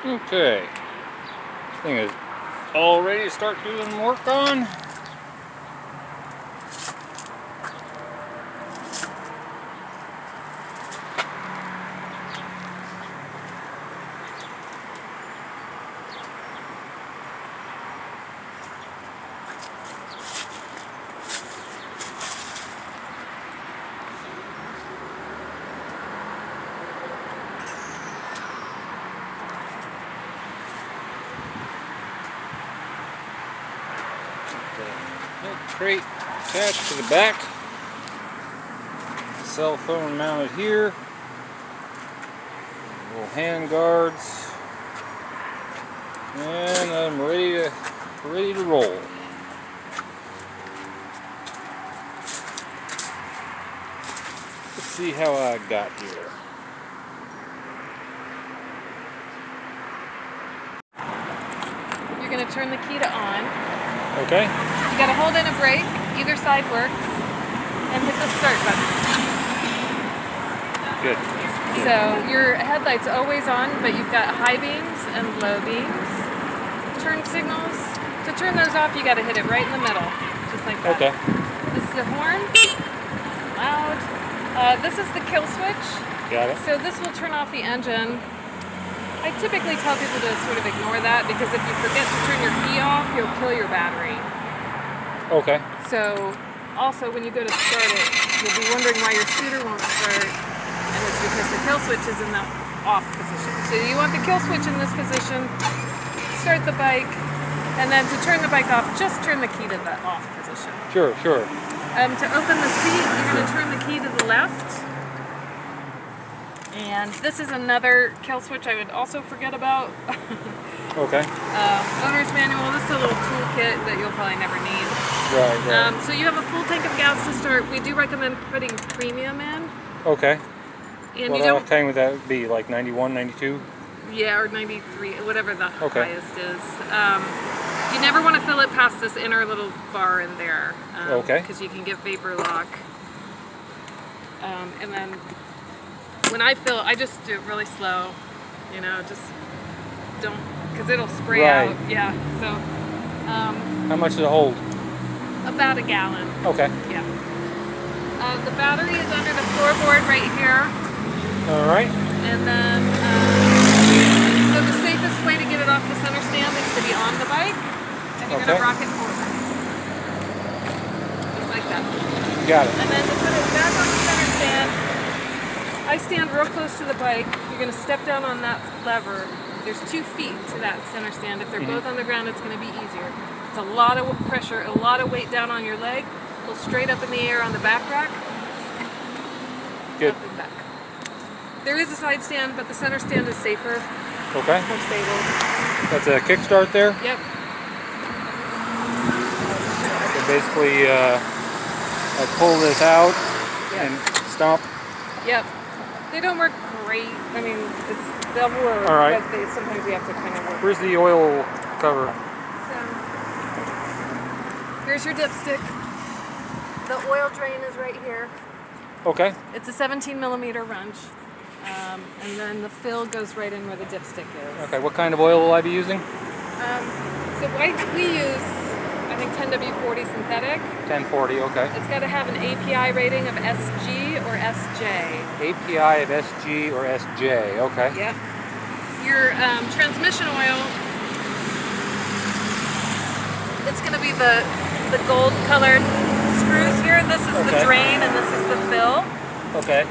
Okay, this thing is all ready to start doing work on. Crate attached to the back, cell phone mounted here, little hand guards, and I'm ready to roll. Let's see how I got here. You're going to turn the key to on. Okay. You got to hold in a brake, either side works, and hit the start button. Good. So your headlight's always on, but you've got high beams and low beams. Turn signals. To turn those off, you got to hit it right in the middle, just like that. Okay. This is the horn. Loud. This is the kill switch. Got it. So this will turn off the engine. I typically tell people to sort of ignore that because if you forget to turn your key off, you'll kill your battery. Okay. So also when you go to start it, you'll be wondering why your scooter won't start, and it's because the kill switch is in the off position. So you want the kill switch in this position, start the bike, and then to turn the bike off, just turn the key to the off position. Sure. To open the seat, you're going to turn the key to the left. And this is another kill switch I would also forget about. Okay. Owner's manual. This is a little toolkit that you'll probably never need. Right. So you have a full tank of gas to start. We do recommend putting premium in. Okay. And What you don't. tank would that be? Like 91, 92? Yeah, or 93, whatever the Okay. highest is. You never want to fill it past this inner little bar in there. Okay. Because you can get vapor lock. And then when I fill, I just do it really slow. You know, just don't, because it'll spray out. Yeah. So. How much does it hold? About a gallon. Okay. Yeah. The battery is under the floorboard right here. All right. And then, so the safest way to get it off the center stand is to be on the bike, and you're going to rock it forward. Just like that. Got it. And then to put it back on the center stand, I stand real close to the bike. You're going to step down on that lever. There's 2 feet to that center stand. If they're both on the ground, it's going to be easier. It's a lot of pressure, a lot of weight down on your leg. Pull straight up in the air on the back rack. Good. Up and back. There is a side stand, but the center stand is safer. Okay. More stable. That's a kickstart there? Yep. So basically, I pull this out and stomp. Yep. They don't work great. I mean, they'll work, all right. but sometimes you have to kind of work. Where's the oil cover? So, here's your dipstick. The oil drain is right here. Okay. It's a 17 millimeter wrench. And then the fill goes right in where the dipstick is. Okay, what kind of oil will I be using? So we use, I think, 10W40 synthetic. 1040, okay. It's got to have an API rating of SG or SJ. API of SG or SJ, okay. Yep. Your transmission oil, it's going to be the gold colored screws here. This is the drain and this is the fill. Okay.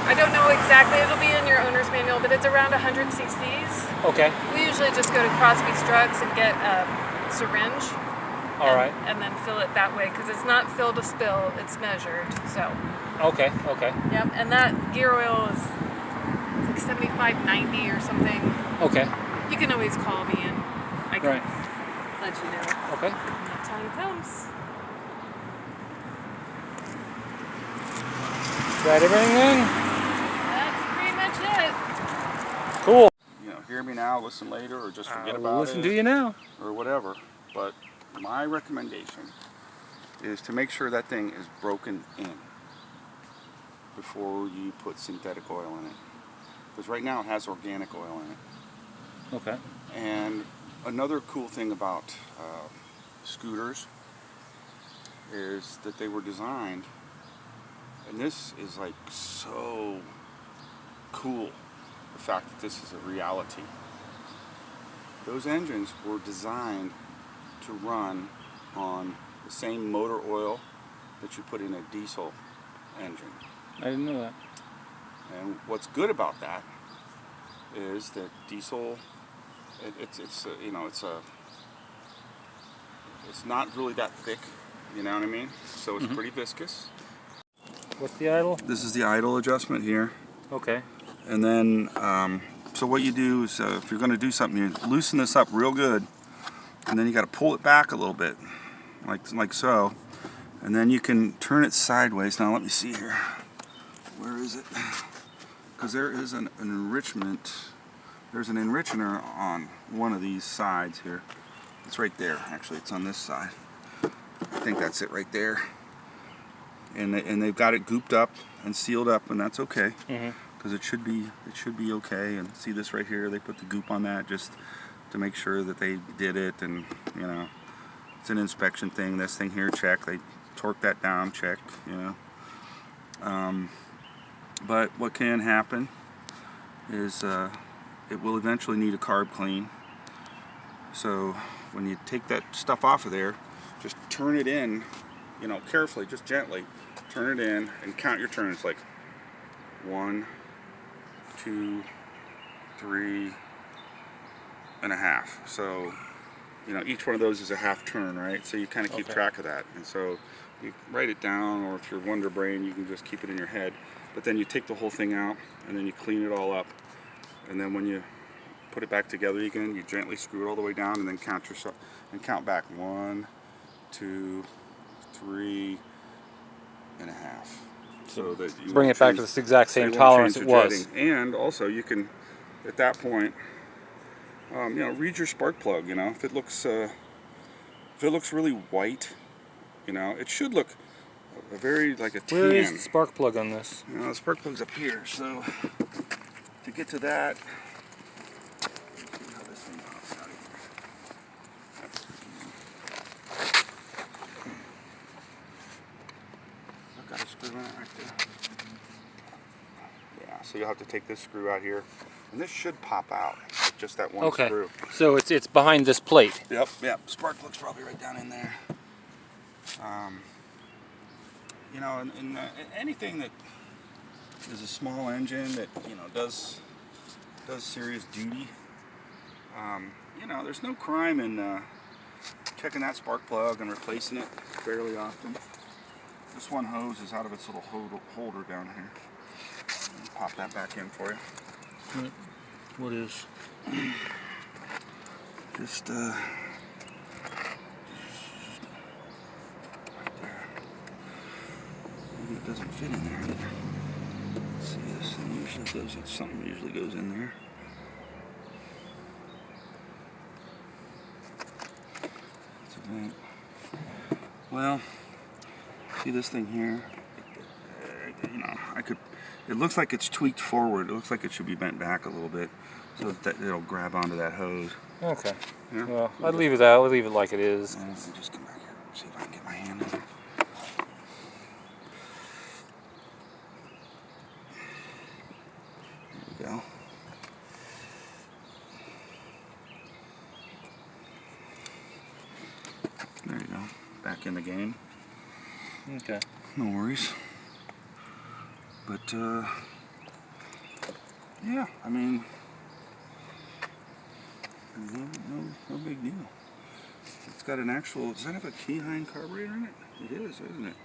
I don't know exactly, it'll be in your owner's manual, but it's around 100 cc's. Okay. We usually just go to Crosby's Drugs and get a syringe. All right. And then fill it that way, because it's not fill to spill, it's measured, so. Okay. Yep, and that gear oil is like 75.90 or something. Okay. You can always call me and I can let you know. Okay. When that time comes. Is that everything then? That's pretty much it. Cool. You know, hear me now, listen later, or just forget about it. Listen to you now. Or whatever. But my recommendation is to make sure that thing is broken in before you put synthetic oil in it. Because right now it has organic oil in it. Okay. And another cool thing about scooters is that they were designed, and this is like so cool, the fact that this is a reality. Those engines were designed to run on the same motor oil that you put in a diesel engine. I didn't know that. And what's good about that is that diesel, it's not really that thick, you know what I mean? So it's pretty viscous. What's the idle? This is the idle adjustment here. Okay. And then, so what you do is, if you're going to do something, you loosen this up real good, and then you got to pull it back a little bit, like so, and then you can turn it sideways. Now let me see here. Where is it? Because there is an enrichment. There's an enrichener on one of these sides here. It's right there. Actually, it's on this side. I think that's it right there. And they've got it gooped up and sealed up, and that's okay. Because it should be okay. And see this right here? They put the goop on that just to make sure that they did it. And you know, it's an inspection thing. This thing here, check. They torque that down, check. You know. But what can happen is it will eventually need a carb clean. So when you take that stuff off of there, just turn it in, you know, carefully, just gently. Turn it in and count your turns, like 1, 2, 3 and a half. So, you know, each one of those is a half turn, right? So you kind of keep track of that. And so you write it down, or if you're Wonder Brain, you can just keep it in your head. But then you take the whole thing out, and then you clean it all up. And then when you put it back together again, you gently screw it all the way down, and then count yourself, and count back 1, 2, 3 and a half. So that you bring it back to this exact same tolerance it was. And also you can, at that point, you know, read your spark plug. You know, if it looks really white, you know, it should look very like a tan. Where is the spark plug on this? You know, the spark plug's up here. So to get to that, let's see how this thing pops out of here. I've got a screw in it right there. Yeah, so you'll have to take this screw out here, and this should pop out, like just that one screw. So it's behind this plate. Yep. Spark plug's probably right down in there. You know, and anything that is a small engine that, you know, does serious duty, you know, there's no crime in checking that spark plug and replacing it fairly often. This one hose is out of its little holder down here. Pop that back in for you. What is? Just right there. Maybe it doesn't fit in there either. Let's see, this thing usually goes, something usually goes in there. That's a vent. Well, see this thing here? You know, it looks like it's tweaked forward. It looks like it should be bent back a little bit so that it'll grab onto that hose. Okay. Yeah? Well, I'd leave it out. I'd leave it like it is. Let me just come back here, see if I can get my hand in there. There we go. There you go. Back in the game. Okay. No worries. But, yeah, I mean, no big deal. It's got an actual, does that have a keyhine carburetor in it? It is, isn't it?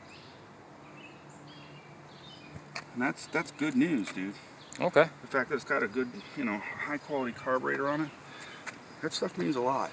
And that's good news, dude. Okay. The fact that it's got a good, you know, high quality carburetor on it, that stuff means a lot.